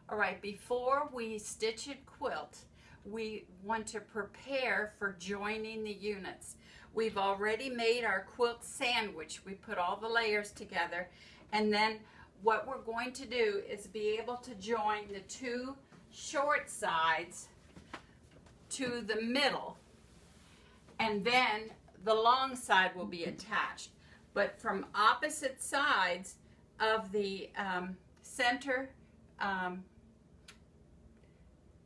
All right, before we stitch a quilt, we want to prepare for joining the units. We've already made our quilt sandwich. We put all the layers together, and then what we're going to do is be able to join the two short sides to the middle, and then the long side will be attached. But from opposite sides of the center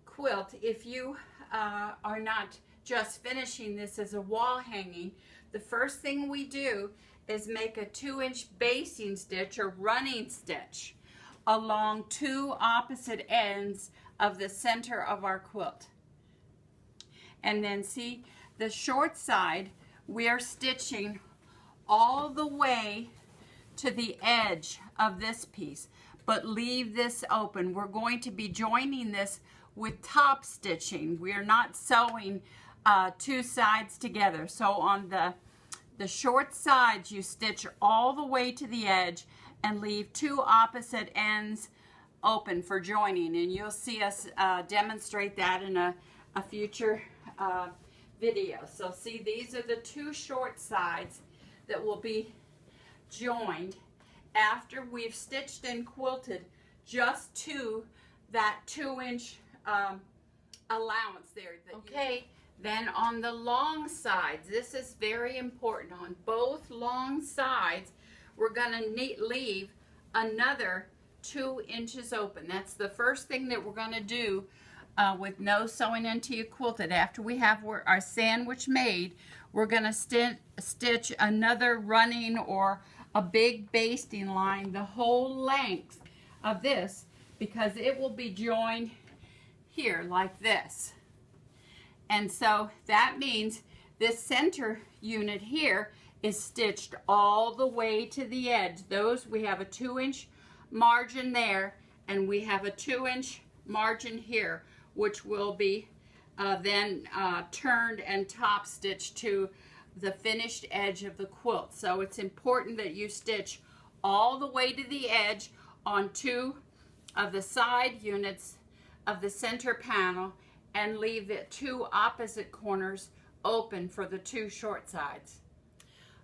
quilt, if you are not just finishing this as a wall hanging, the first thing we do is make a 2-inch basting stitch or running stitch along two opposite ends of the center of our quilt. And then see, the short side, we are stitching all the way to the edge of this piece, but leave this open. We're going to be joining this with top stitching. We are not sewing two sides together. So on the short sides, you stitch all the way to the edge and leave two opposite ends open for joining. And you'll see us demonstrate that in a future video. So see, these are the two short sides that will be joined after we've stitched and quilted just to that 2-inch allowance there. Okay, then on the long sides, this is very important. On both long sides, we're going to leave another 2 inches open. That's the first thing that we're going to do with no sewing until you quilted. After we have our sandwich made, we're going to stitch another running or a big basting line the whole length of this, because it will be joined here like this. And so that means this center unit here is stitched all the way to the edge. Those, we have a 2-inch margin there, and we have a 2-inch margin here, which will be then turned and top stitched to the finished edge of the quilt. So it's important that you stitch all the way to the edge on two of the side units of the center panel and leave the two opposite corners open for the two short sides.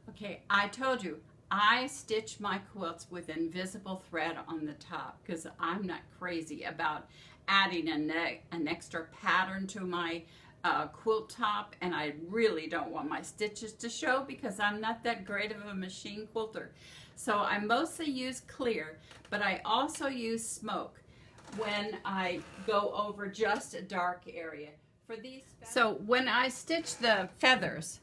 Okay, I told you I stitch my quilts with invisible thread on the top because I'm not crazy about adding an extra pattern to my quilt top, and I really don't want my stitches to show because I'm not that great of a machine quilter. So I mostly use clear, but I also use smoke when I go over just a dark area. For these so when I stitch the feathers,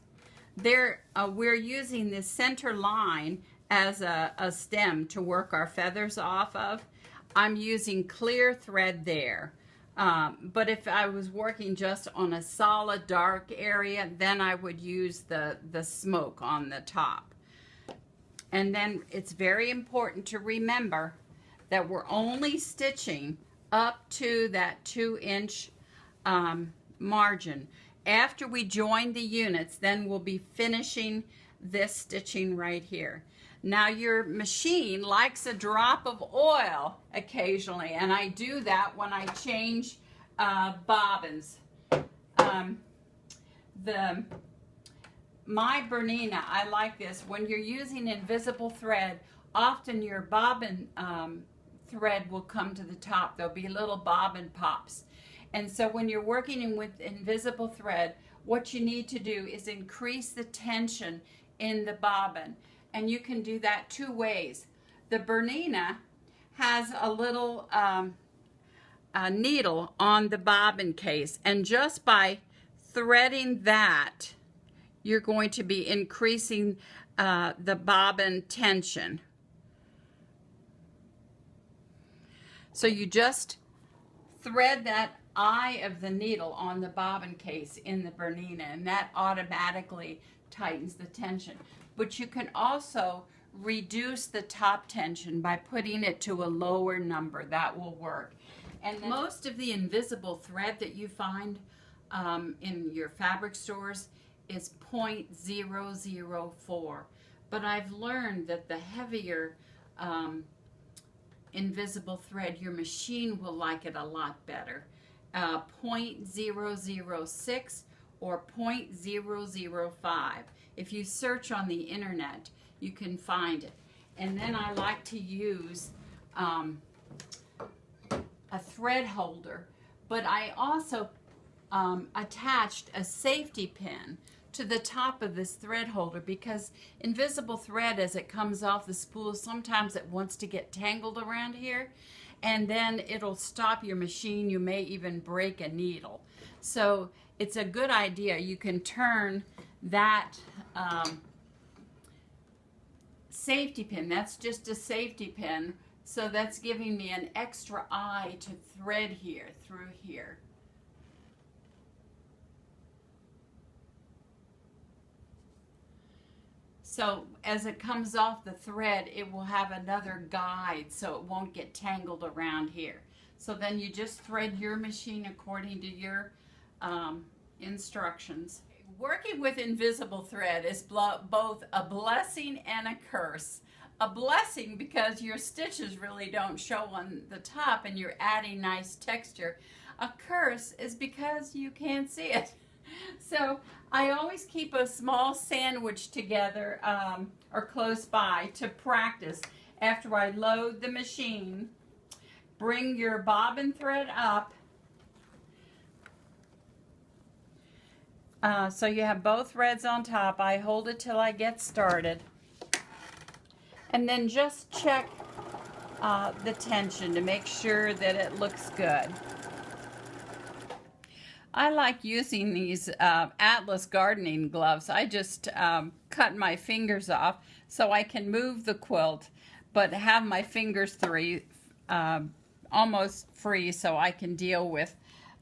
we're using this center line as a stem to work our feathers off of. I'm using clear thread there. But if I was working just on a solid dark area, then I would use the smoke on the top. And then it's very important to remember that we're only stitching up to that 2-inch margin. After we join the units, then we'll be finishing this stitching right here. Now your machine likes a drop of oil occasionally, and I do that when I change bobbins. My Bernina, I like this. When you're using invisible thread, often your bobbin thread will come to the top. There'll be little bobbin pops. And so when you're working with invisible thread, what you need to do is increase the tension in the bobbin. And you can do that two ways. The Bernina has a little needle on the bobbin case, and just by threading that, you're going to be increasing the bobbin tension. So you just thread that eye of the needle on the bobbin case in the Bernina, and that automatically tightens the tension. But you can also reduce the top tension by putting it to a lower number. That will work. And most of the invisible thread that you find in your fabric stores is 0.004. But I've learned that the heavier invisible thread, your machine will like it a lot better. 0.006 or 0.005. If you search on the internet, you can find it. And then I like to use a thread holder, but I also attached a safety pin to the top of this thread holder, because invisible thread, as it comes off the spool, sometimes it wants to get tangled around here, and then it'll stop your machine. You may even break a needle. So it's a good idea. You can turn that safety pin, that's just a safety pin, so that's giving me an extra eye to thread here, through here. So as it comes off the thread, it will have another guide so it won't get tangled around here. So then you just thread your machine according to your instructions. Working with invisible thread is both a blessing and a curse. A blessing because your stitches really don't show on the top and you're adding nice texture. A curse is because you can't see it. So I always keep a small sandwich together or close by to practice. After I load the machine, bring your bobbin thread up. So you have both threads on top. I hold it till I get started. And then just check the tension to make sure that it looks good. I like using these Atlas gardening gloves. I just cut my fingers off so I can move the quilt, but have my fingers almost free so I can deal with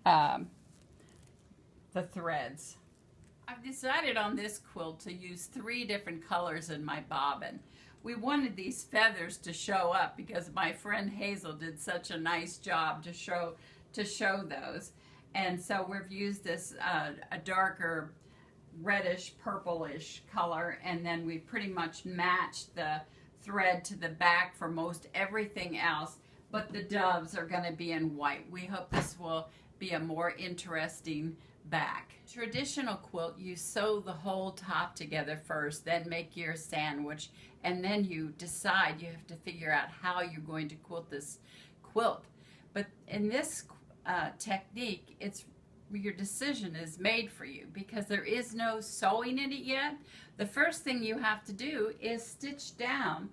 the threads. I've decided on this quilt to use 3 different colors in my bobbin. We wanted these feathers to show up because my friend Hazel did such a nice job to show those. And so we've used this a darker reddish purplish color, and then we pretty much matched the thread to the back for most everything else, but the doves are going to be in white. We hope this will be a more interesting back. Traditional quilt, you sew the whole top together first, then make your sandwich, and then you decide, you have to figure out how you're going to quilt this quilt. But in this technique, your decision is made for you because there is no sewing in it yet. The first thing you have to do is stitch down,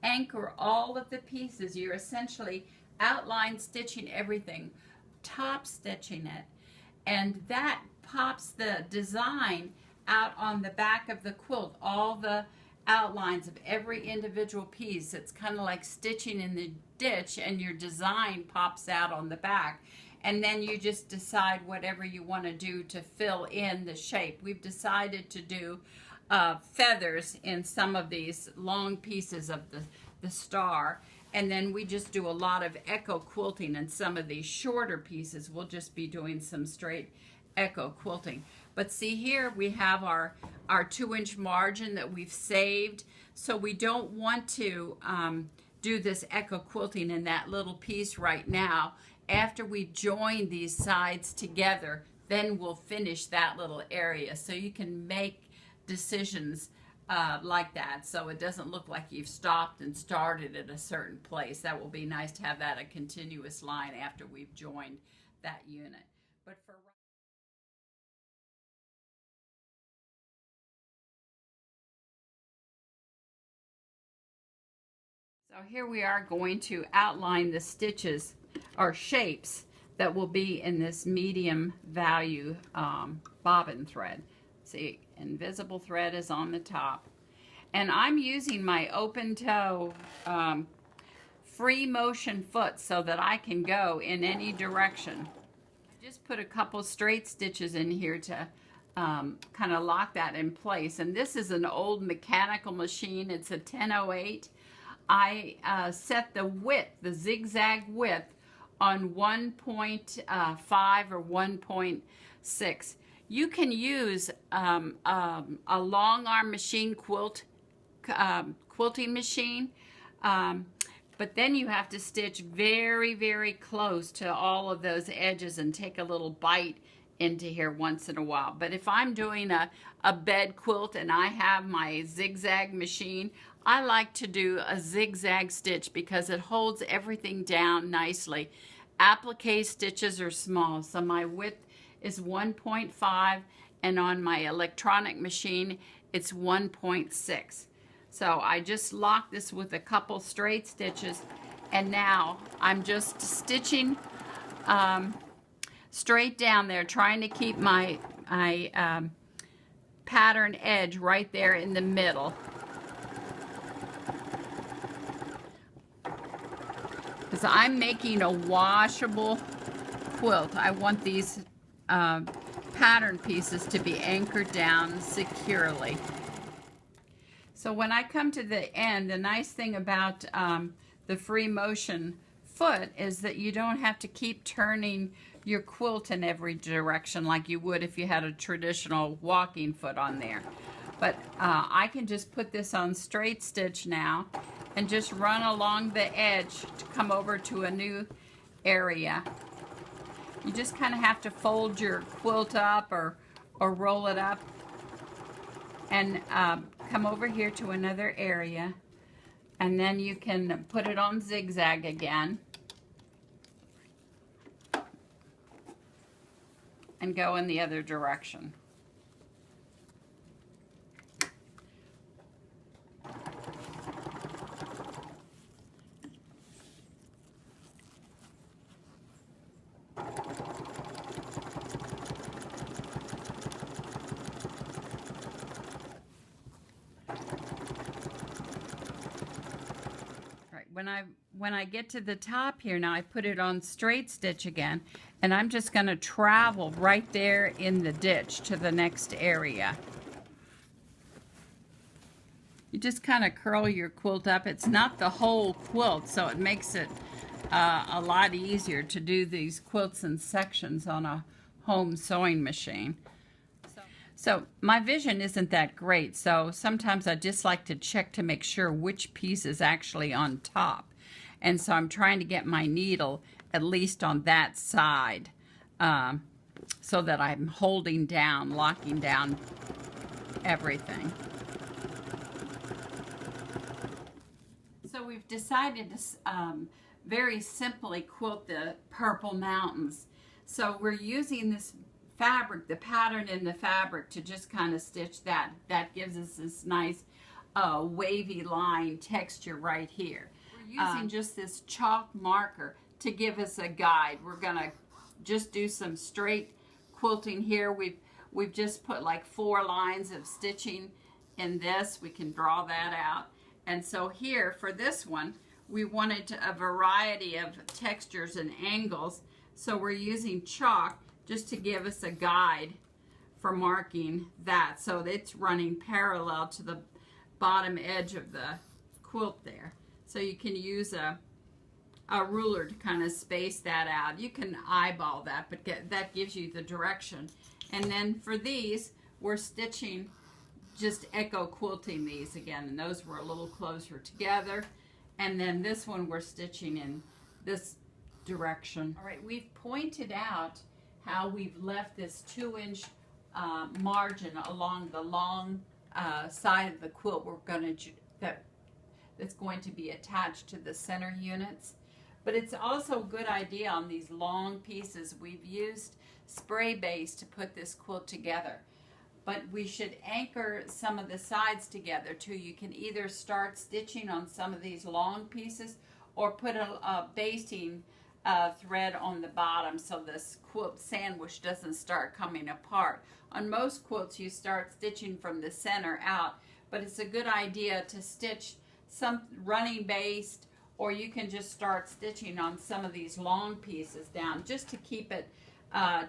anchor all of the pieces. You're essentially outline stitching everything, top stitching it, and that pops the design out on the back of the quilt, all the outlines of every individual piece. It's kind of like stitching in the ditch, and your design pops out on the back. And then you just decide whatever you want to do to fill in the shape. We've decided to do feathers in some of these long pieces of the star. And then we just do a lot of echo quilting in some of these shorter pieces. We'll just be doing some straight echo quilting. But see here, we have our 2-inch margin that we've saved. So we don't want to do this echo quilting in that little piece right now. After we join these sides together, then we'll finish that little area. So you can make decisions like that, so it doesn't look like you've stopped and started at a certain place. That will be nice to have that a continuous line after we've joined that unit. But for so here we are going to outline the stitches or shapes that will be in this medium value bobbin thread. See, invisible thread is on the top. And I'm using my open toe free motion foot so that I can go in any direction. I just put a couple straight stitches in here to kind of lock that in place. And this is an old mechanical machine. It's a 1008. I set the width, the zigzag width, on 1.5 or 1.6. You can use a long arm machine quilting machine, But then you have to stitch very, very close to all of those edges and take a little bite into here once in a while. But if I'm doing a bed quilt and I have my zigzag machine, I like to do a zigzag stitch because it holds everything down nicely. Applique stitches are small, so my width is 1.5, and on my electronic machine it's 1.6. So I just lock this with a couple straight stitches, and now I'm just stitching straight down there, trying to keep my pattern edge right there in the middle. Because I'm making a washable quilt, I want these pattern pieces to be anchored down securely. So when I come to the end, the nice thing about the free motion foot is that you don't have to keep turning your quilt in every direction like you would if you had a traditional walking foot on there. But I can just put this on straight stitch now and just run along the edge to come over to a new area. You just kind of have to fold your quilt up or roll it up and come over here to another area, and then you can put it on zigzag again and go in the other direction. When I get to the top here, now I put it on straight stitch again, and I'm just going to travel right there in the ditch to the next area. You just kind of curl your quilt up. It's not the whole quilt, so it makes it a lot easier to do these quilts in sections on a home sewing machine. So my vision isn't that great, so sometimes I just like to check to make sure which piece is actually on top. And so I'm trying to get my needle at least on that side so that I'm holding down, locking down everything. So we've decided to very simply quilt the Purple Mountains. So we're using this fabric, the pattern in the fabric, to just kind of stitch that. That gives us this nice wavy line texture right here. We're using just this chalk marker to give us a guide. We're gonna just do some straight quilting here. We've just put like 4 lines of stitching in this. We can draw that out. And so here for this one, we wanted a variety of textures and angles. So we're using chalk just to give us a guide for marking that. So it's running parallel to the bottom edge of the quilt there. So you can use a ruler to kind of space that out. You can eyeball that, but that gives you the direction. And then for these, we're stitching, just echo quilting these again, and those were a little closer together. And then this one we're stitching in this direction. All right, we've pointed out how we've left this 2-inch margin along the long side of the quilt that's going to be attached to the center units. But it's also a good idea on these long pieces. We've used spray base to put this quilt together. But we should anchor some of the sides together too. You can either start stitching on some of these long pieces or put a basting thread on the bottom so this quilt sandwich doesn't start coming apart. On most quilts you start stitching from the center out, but it's a good idea to stitch some running based, or you can just start stitching on some of these long pieces down just to keep it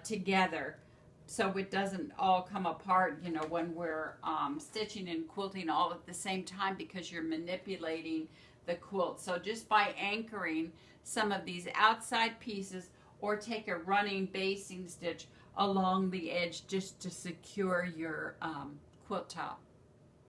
together so it doesn't all come apart, you know, when we're stitching and quilting all at the same time, because you're manipulating the quilt. So just by anchoring some of these outside pieces, or take a running basting stitch along the edge just to secure your quilt top.